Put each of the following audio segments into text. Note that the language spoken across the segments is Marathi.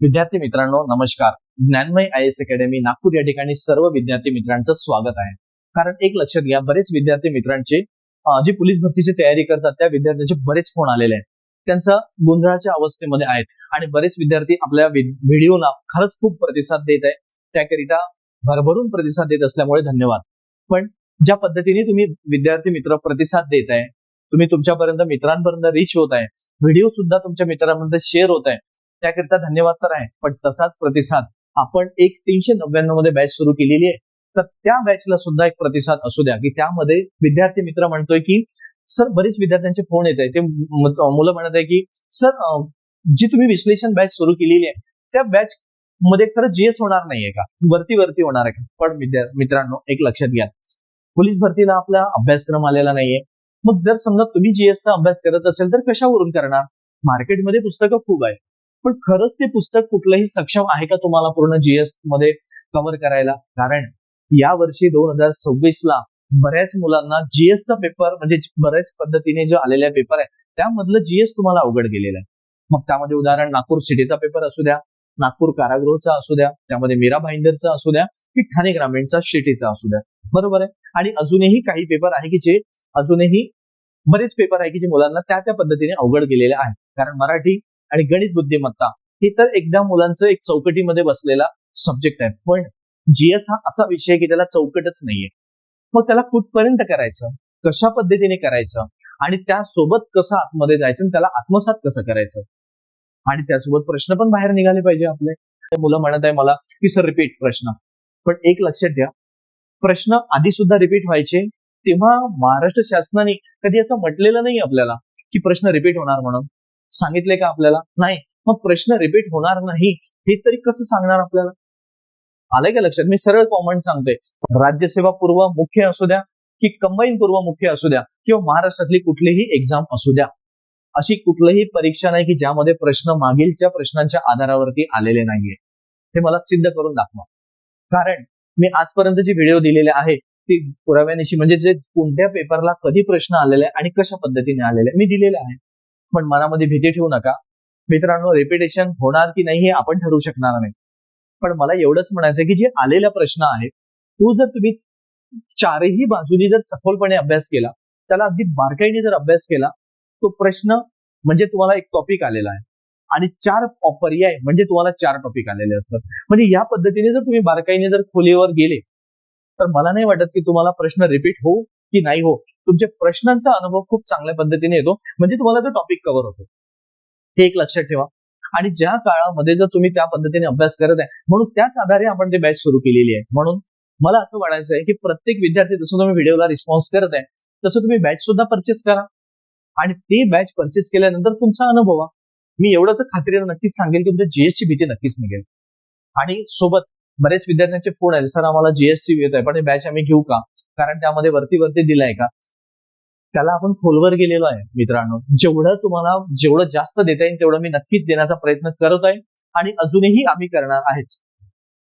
विद्यार्थी मित्रांनो, नमस्कार. ज्ञानमय IAS अकॅडमी नागपूर या ठिकाणी सर्व विद्यार्थी मित्रांचं स्वागत आहे. कारण एक लक्षात घ्या, बरेच विद्यार्थी मित्रांचे जे पोलीस भरतीची तयारी करतात त्या विद्यार्थ्यांचे बरेच फोन आलेले आहेत. त्यांचा गोंधळाच्या अवस्थेमध्ये आहेत आणि बरेच विद्यार्थी आपल्या व्हिडिओला खरंच खूप प्रतिसाद देत आहे. त्याकरिता भरभरून प्रतिसाद देत असल्यामुळे धन्यवाद. पण ज्या पद्धतीने तुम्ही विद्यार्थी मित्र प्रतिसाद देत आहे, तुम्ही तुमच्यापर्यंत मित्रांपर्यंत रीच होत आहे, व्हिडिओ सुद्धा तुमच्या मित्रांपर्यंत शेअर होत आहे, त्याकरिता धन्यवाद तर आहे. पण तसाच प्रतिसाद आपण एक 399 मध्ये बॅच सुरू केलेली आहे, तर त्या बॅचला सुद्धा एक प्रतिसाद असू द्या, की त्यामध्ये विद्यार्थी मित्र म्हणतोय की सर, बरेच विद्यार्थ्यांचे फोन येत आहे, ते मुलं म्हणत आहे की सर, जी तुम्ही विश्लेषण बॅच सुरू केलेली आहे त्या बॅच मध्ये खरं जीएस होणार नाहीये का, वरती होणार आहे का? पण मित्रांनो, एक लक्षात घ्या, पोलीस भरतीला आपला अभ्यासक्रम आलेला नाहीये. मग जर समजा तुम्ही जीएसचा अभ्यास करत असेल तर कशावरून करणार? मार्केटमध्ये पुस्तकं खूप आहे, पण खरंच ते पुस्तक कुठलंही सक्षम आहे का तुम्हाला पूर्ण जीएस मध्ये कव्हर करायला? कारण या वर्षी 2026 ला बऱ्याच मुलांना जीएसचा पेपर म्हणजे बऱ्याच पद्धतीने जो आलेला पेपर आहे त्यामधलं जीएस तुम्हाला अवघड गेलेलं आहे. मग त्यामध्ये उदाहरण नागपूर सिटीचा पेपर असू द्या, नागपूर कारागृहचा असू द्या, त्यामध्ये मीरा भाईंदरचा असू द्या, की ठाणे ग्रामीणचा सिटीचा असू द्या, बरोबर आहे. आणि अजूनही काही पेपर आहे की जे अजूनही बरेच पेपर आहे की जे मुलांना त्या पद्धतीने अवघड गेलेले आहेत. कारण मराठी आणि गणित बुद्धिमत्ता हे तर एकदा मुलांचं एक चौकटीमध्ये बसलेला सब्जेक्ट आहे. पण जीएस हा असा विषय आहे की त्याला चौकटच नाहीये. मग त्याला कुठपर्यंत करायचं, कशा पद्धतीने करायचं आणि त्यासोबत कसं आतमध्ये जायचं आणि त्याला आत्मसात कसं करायचं, आणि त्यासोबत प्रश्न पण बाहेर निघाले पाहिजे आपले. मुलं म्हणत आहे मला की सर रिपीट प्रश्न, पण एक लक्षात घ्या, प्रश्न आधी सुद्धा रिपीट व्हायचे तेव्हा महाराष्ट्र शासनाने कधी असं म्हटलेलं नाही आपल्याला की प्रश्न रिपीट होणार म्हणून. सांगितले का आपल्याला? नाही. मग प्रश्न रिपीट होणार नाही हे तरी कसं सांगणार आपल्याला? आलंय का लक्षात? मी सरळ कॉमन सांगतोय, राज्यसेवा पूर्व मुख्य असू द्या की कंबाईन पूर्व मुख्य असू द्या किंवा महाराष्ट्रातली कुठलीही एक्झाम असू द्या, अशी कुठलीही परीक्षा नाही की ज्यामध्ये प्रश्न मागीलच्या प्रश्नांच्या आधारावरती आलेले नाहीये. हे मला सिद्ध करून दाखवा. कारण मी आजपर्यंत जे व्हिडिओ दिलेले आहे ते पुराव्यानिशी म्हणजे जे कोणत्या पेपरला कधी प्रश्न आलेले आणि कशा पद्धतीने आलेले मी दिलेले आहे. पण मनामध्ये भीती ठेवू नका मित्रांनो, रेपिटेशन होणार की नाही हे आपण ठरवू शकणार नाही. पण मला एवढंच म्हणायचं की जे आलेला प्रश्न आहे तो जर तुम्ही चारही बाजूनी जर सखोलपणे अभ्यास केला, त्याला अगदी बारकाईने जर अभ्यास केला, तो प्रश्न म्हणजे तुम्हाला एक टॉपिक आलेला आहे आणि 4 पर्याय म्हणजे तुम्हाला 4 टॉपिक आलेले असतात. म्हणजे या पद्धतीने जर तुम्ही बारकाईने जर खोलीवर गेले तर मला नाही वाटत की तुम्हाला प्रश्न रिपीट हो की नाही हो, तुमच्या प्रश्नांचा अनुभव खूप चांगल्या पद्धतीने येतो, म्हणजे तुम्हाला तो टॉपिक कव्हर होतो. हे एक लक्षात ठेवा. आणि ज्या काळामध्ये जर तुम्ही त्या पद्धतीने अभ्यास करत आहे म्हणून त्याच आधारे आपण ते बॅच सुरू केलेली आहे. म्हणून मला असं म्हणायचं आहे की प्रत्येक विद्यार्थी जसं तुम्ही व्हिडिओला रिस्पॉन्स करत आहे तसं तुम्ही बॅच सुद्धा परचेस करा आणि ते बॅच परचेस केल्यानंतर तुमचा अनुभव मी एवढं तर खात्रीने नक्कीच सांगेल की तुमच्या जीएसची भीती नक्कीच निघेल. आणि सोबत बरेच विद्यार्थ्यांचे फोन आहे, सर आम्हाला जीएसची येत आहे पण हे बॅच आम्ही घेऊ का, कारण त्यामध्ये वरती दिलंय का? त्याला आपण खोलवर गेलेलो आहे मित्रांनो. जेवढं जास्त देता येईल तेवढं मी नक्कीच देण्याचा प्रयत्न करत आहे आणि अजूनही आम्ही करणार आहेच.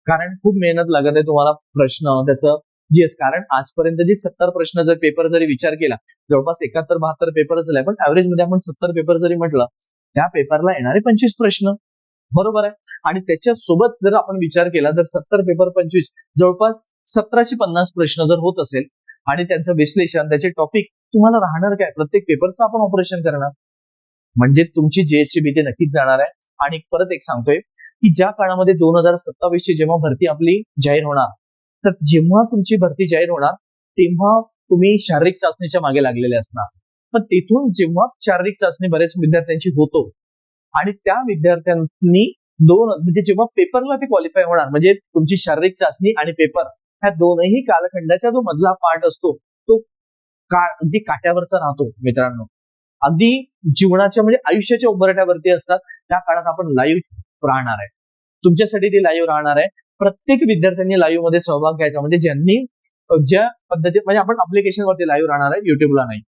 कारण खूप मेहनत लागत आहे तुम्हाला प्रश्न त्याचं जीएस. कारण आजपर्यंत जे 70 प्रश्न जर पेपर जरी विचार केला, जवळपास 71-72 पेपर झाले, पण ऍव्हरेज मध्ये आपण 70 पेपर जरी म्हटलं, त्या पेपरला येणारे 25 प्रश्न, बरोबर आहे. आणि त्याच्या सोबत जर आपण विचार केला तर 70 पेपर 25 जवळपास 1750 प्रश्न जर होत असेल आणि त्यांचं विश्लेषण त्याचे टॉपिक तुम्हाला राहणार काय? प्रत्येक पेपरचं आपण ऑपरेशन करणार, म्हणजे तुमची जीएसची भीती नक्कीच जाणार आहे. आणि परत एक सांगतोय की ज्या काळामध्ये 2027 ची जेव्हा भरती आपली जाहीर होणार, तर जेव्हा तुमची भरती जाहीर होणार तेव्हा तुम्ही शारीरिक चाचणीच्या मागे लागलेले असणार. पण तिथून जेव्हा शारीरिक चाचणी बऱ्याच विद्यार्थ्यांची होतो आणि त्या विद्यार्थ्यांनी म्हणजे जेव्हा पेपरला ते क्वालिफाय होणार, म्हणजे तुमची शारीरिक चाचणी आणि पेपर ह्या दोनही कालखंडाचा जो मधला पार्ट असतो तो अगदी काट्यावरचा राहतो मित्रांनो. अगदी जीवनाच्या म्हणजे आयुष्याच्या उंबरठ्यावरती असतात. त्या काळात आपण लाईव्ह राहणार आहे, तुमच्यासाठी ते लाईव्ह राहणार आहे. प्रत्येक विद्यार्थ्यांनी लाईव्ह मध्ये सहभाग घ्यायचा, म्हणजे ज्यांनी ज्या पद्धतीने म्हणजे आपण अप्लिकेशनवरती लाईव्ह राहणार आहे, युट्यूबला नाही.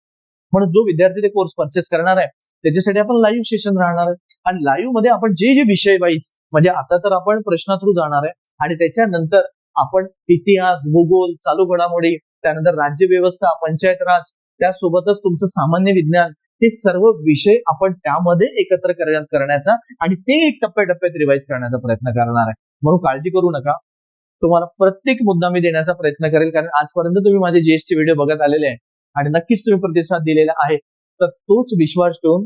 म्हणून जो विद्यार्थी ते कोर्स परचेस करणार आहे त्याच्यासाठी आपण लाईव्ह सेशन राहणार आहे आणि लाईव्ह मध्ये आपण जे विषय वाईज म्हणजे आता तर आपण प्रश्न थ्रू जाणार आहे आणि त्याच्यानंतर आपण इतिहास, भूगोल, चालू घडामोडी, त्यानंतर राज्यव्यवस्था, पंचायत राज, त्यासोबतच तुमचं सामान्य विज्ञान हे सर्व विषय आपण त्यामध्ये एकत्र करण्याचा आणि ते एक टप्प्याटप्प्यात रिवाइज करण्याचा प्रयत्न करणार आहे. म्हणून काळजी करू नका. तुम्हाला प्रत्येक मुद्दा मी देण्याचा प्रयत्न करेल, कारण आजपर्यंत तुम्ही माझे जीएसचे व्हिडिओ बघत आलेले आहे आणि नक्कीच तुम्ही प्रतिसाद दिलेला आहे. तर तोच विश्वास ठेवून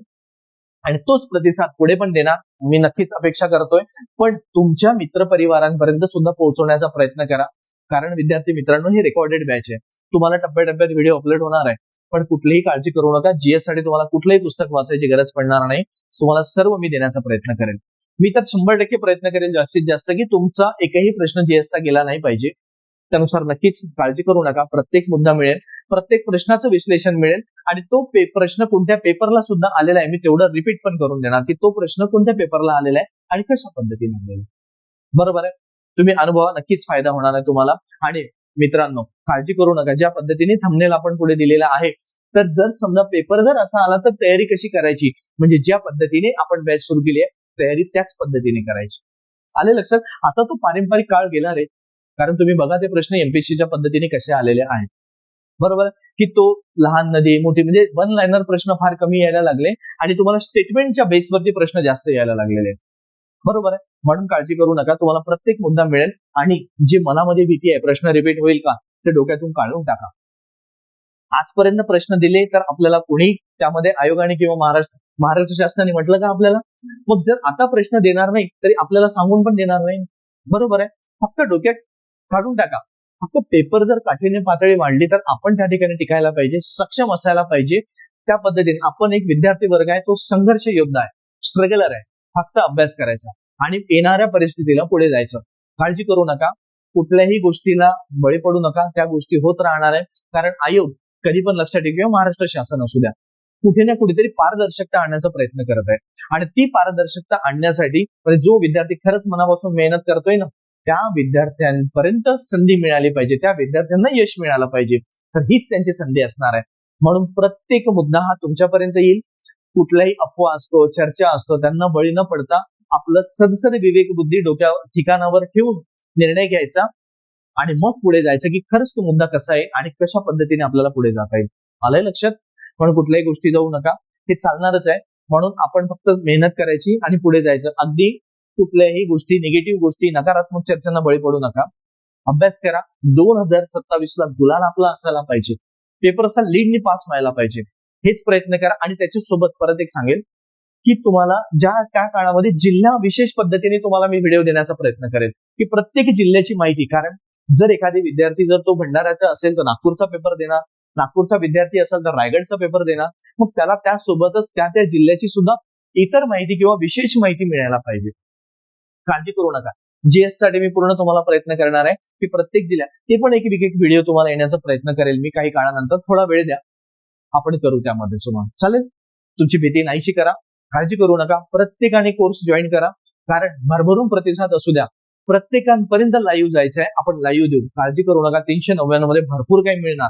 आणि तोच प्रतिसाद पुढे पण देणार मी नक्कीच अपेक्षा करतोय. पण तुमच्या मित्रपरिवारांपर्यंत सुद्धा पोहोचवण्याचा प्रयत्न करा, कारण विद्यार्थी मित्रांनो ही रेकॉर्डेड बॅच आहे. तुम्हाला टप्प्याटप्प्यात व्हिडिओ अपलोड होणार आहे, पण कुठलीही काळजी करू नका. जीएस साठी तुम्हाला कुठलंही पुस्तक वाचायची गरज पडणार नाही. तुम्हाला सर्व मी देण्याचा प्रयत्न करेन. मी तर 100% प्रयत्न करेन जास्तीत जास्त की तुमचा एकही प्रश्न जीएसचा गेला नाही पाहिजे. त्यानुसार नक्कीच काळजी करू नका. प्रत्येक मुद्दा मिळेल, प्रत्येक प्रश्नाचं विश्लेषण मिळेल आणि तो प्रश्न कोणत्या पेपरला सुद्धा आलेला आहे मी तेवढं रिपीट पण करून देणार की तो प्रश्न कोणत्या पेपरला आलेला आहे आणि कशा पद्धतीने आलेला आहे. बरोबर आहे. तुम्ही अनुभवा, नक्कीच फायदा होणार आहे तुम्हाला. आणि मित्रांनो काळजी करू नका. ज्या पद्धतीने थंबनेल आपण पुढे दिलेला आहे, तर जर समजा पेपर जर असा आला तर तयारी कशी करायची, म्हणजे ज्या पद्धतीने आपण बॅच सुरू केली आहे तयारी त्याच पद्धतीने करायची. आले लक्षात? आता तो पारंपरिक काळ गेला रे, कारण तुम्ही बघा ते प्रश्न एमपीएससीच्या पद्धतीने कसे आलेले आहेत. बरोबर की तो लहान नदी मोठी म्हणजे वन लाईनर प्रश्न फार कमी यायला लागले आणि तुम्हाला स्टेटमेंटच्या बेसवरती प्रश्न जास्त यायला लागलेले आहेत. बरोबर आहे. म्हणून काळजी करू नका. तुम्हाला प्रत्येक मुद्दा मिळेल आणि जे मनामध्ये भीती आहे प्रश्न रिपीट होईल का ते डोक्यातून काढून टाका. आजपर्यंत प्रश्न दिले तर आपल्याला कोणी त्यामध्ये आयोगाने किंवा महाराष्ट्र शासनाने म्हटलं का आपल्याला? मग जर आता प्रश्न देणार नाही तरी आपल्याला सांगून पण देणार नाही. बरोबर आहे. फक्त डोक्यात काढून टाका. फक्त पेपर जर काठीने पातळी वाढली तर आपण त्या ठिकाणी टिकायला पाहिजे, सक्षम असायला पाहिजे. त्या पद्धतीने आपण एक विद्यार्थी वर्ग आहे, तो संघर्ष योद्धा आहे, स्ट्रगलर आहे. फक्त अभ्यास करायचा आणि येणाऱ्या परिस्थितीला पुढे जायचं. काळजी करू नका. कुठल्याही गोष्टीला बळी पडू नका. त्या गोष्टी होत राहणार आहे, कारण आयोग कधी पण लक्षात ठेवा, महाराष्ट्र शासन असू द्या, कुठे ना कुठेतरी पारदर्शकता आणण्याचा प्रयत्न करत आहे. आणि ती पारदर्शकता आणण्यासाठी जो विद्यार्थी खरंच मनापासून मेहनत करतोय ना त्या विद्यार्थ्यांपर्यंत संधी मिळाली पाहिजे, त्या विद्यार्थ्यांना यश मिळालं पाहिजे. तर हीच त्यांची संधी असणार आहे. म्हणून प्रत्येक मुद्दा हा तुमच्यापर्यंत येईल. कुठलाही अफवा असतो, चर्चा असतो, त्यांना बळी न पडता आपलं सदसद विवेक बुद्धी डोक्या ठिकाणावर ठेवून निर्णय घ्यायचा आणि मग पुढे जायचं की खरंच तो मुद्दा कसा आहे आणि कशा पद्धतीने आपल्याला पुढे जाता येईल. आलंय लक्षात? म्हणून कुठल्याही गोष्टी जाऊ नका. हे चालणारच आहे. म्हणून आपण फक्त मेहनत करायची आणि पुढे जायचं. अगदी कुठल्याही गोष्टी, निगेटिव्ह गोष्टी, नकारात्मक चर्चांना बळी पडू नका. अभ्यास करा. 2027 ला गुलाल आपला असायला पाहिजे. पेपर असा लीडनी पास व्हायला पाहिजे. हेच प्रयत्न करा. आणि त्याच्यासोबत परत एक सांगेल की तुम्हाला त्या काळामध्ये जिल्हा विशेष पद्धतीने तुम्हाला मी व्हिडिओ देण्याचा प्रयत्न करेल की प्रत्येक जिल्ह्याची माहिती. कारण जर एखादी विद्यार्थी जर तो भंडाऱ्याचा असेल तर नागपूरचा पेपर देणार, नागपूरचा विद्यार्थी असेल तर रायगडचा पेपर देणार, मग त्याला त्यासोबतच त्या जिल्ह्याची सुद्धा इतर माहिती किंवा विशेष माहिती मिळायला पाहिजे. काळजी करू नका. जीएस साठी मी पूर्ण तुम्हाला प्रयत्न करणार आहे की प्रत्येक जिल्ह्यात ते पण एक व्हिडिओ तुम्हाला येण्याचा प्रयत्न करेल मी काही काळानंतर. थोडा वेळ द्या, आपण करू त्यामध्ये सुद्धा. चालेल? तुमची भीती नाहीशी करा. काळजी करू नका. प्रत्येकाने कोर्स जॉईन करा, कारण भरभरून प्रतिसाद असू द्या. प्रत्येकापर्यंत लाईव्ह जायचं आहे. आपण लाईव्ह देऊ. काळजी करू नका. 399 मध्ये भरपूर काही मिळणार,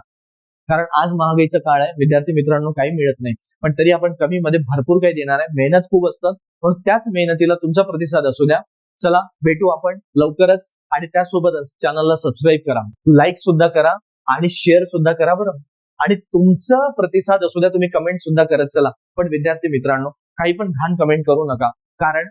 कारण आज महागाईचा काळ आहे. विद्यार्थी मित्रांनो काही मिळत नाही, पण तरी आपण कमी मध्ये भरपूर काही देणार आहे. मेहनत खूप असतात, म्हणून त्याच मेहनतीला तुमचा प्रतिसाद असू द्या. चला भेटू आपण लवकरच. आणि त्यासोबतच चॅनलला सबस्क्राईब करा, लाईक सुद्धा करा आणि शेअर सुद्धा करा बरं. आणि तुमचा प्रतिसाद असू द्या, तुम्ही कमेंट सुद्धा करत चला. पण विद्यार्थी मित्रांनो काही पण घाण कमेंट करू नका, कारण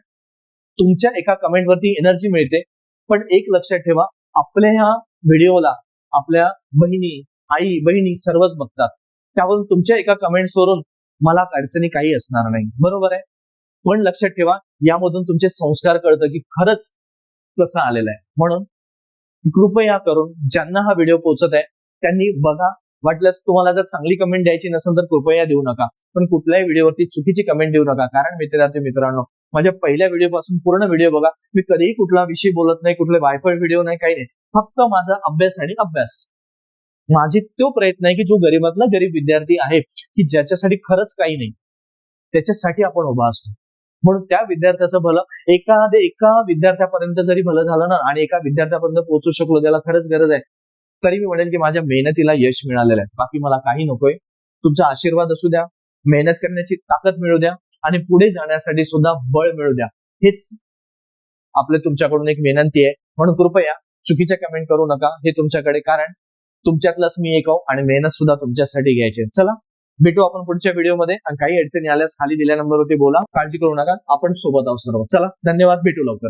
तुमच्या एका कमेंटवरती एनर्जी मिळते. पण एक लक्षात ठेवा, आपल्या ह्या व्हिडिओला आपल्या बहिणी, आई बहिणी सर्वच बघतात. त्यावरून तुमच्या एका कमेंट्सवरून मला अडचणी काही असणार नाही. बरोबर आहे? पण लक्षात ठेवा, यामधून तुमचे संस्कार कळतं की खरंच कसं आलेलं आहे. म्हणून कृपया करून ज्यांना हा व्हिडिओ पोहोचत आहे त्यांनी बघा. वाटल्यास तुम्हाला जर चांगली कमेंट द्यायची नसेल तर कृपया देऊ नका, पण कुठल्याही व्हिडिओवरती चुकीची कमेंट देऊ नका. कारण विद्यार्थी मित्रांनो माझ्या पहिल्या व्हिडिओ पासून पूर्ण व्हिडिओ बघा. मी कधीही कुठला विषय बोलत नाही, कुठले वायफळ व्हिडिओ नाही, काही नाही. फक्त माझा अभ्यास आणि अभ्यास. माझी तो प्रयत्न आहे की जो गरीबातला गरीब विद्यार्थी आहे की ज्याच्यासाठी खरंच काही नाही, त्याच्यासाठी आपण उभा असतो. म्हणून त्या विद्यार्थ्याचं भलं एका विद्यार्थ्यापर्यंत जरी भलं झालं ना आणि एका विद्यार्थ्यापर्यंत पोहोचू शकलो ज्याला खरंच गरज आहे, तरी मी म्हणेल की माझ्या मेहनतीला यश मिळालेलं आहे. बाकी मला काही नकोय. तुमचा आशीर्वाद असू द्या, मेहनत करण्याची ताकद मिळू द्या आणि पुढे जाण्यासाठी सुद्धा बळ मिळू द्या. हेच आपले तुमच्याकडून एक विनंती आहे. म्हणून कृपया चुकीच्या कमेंट करू नका. हे तुमच्याकडे, कारण तुमच्यातलाच मी एक आहो आणि मेहनत सुद्धा तुमच्यासाठी घ्यायची. चला भेटू आपण पुढच्या व्हिडिओमध्ये. आणि काही अडचणी आल्यास खाली दिलेल्या नंबरवरती बोला. काळजी करू नका, आपण सोबत आहोत सर्व. चला, धन्यवाद, भेटू लवकर.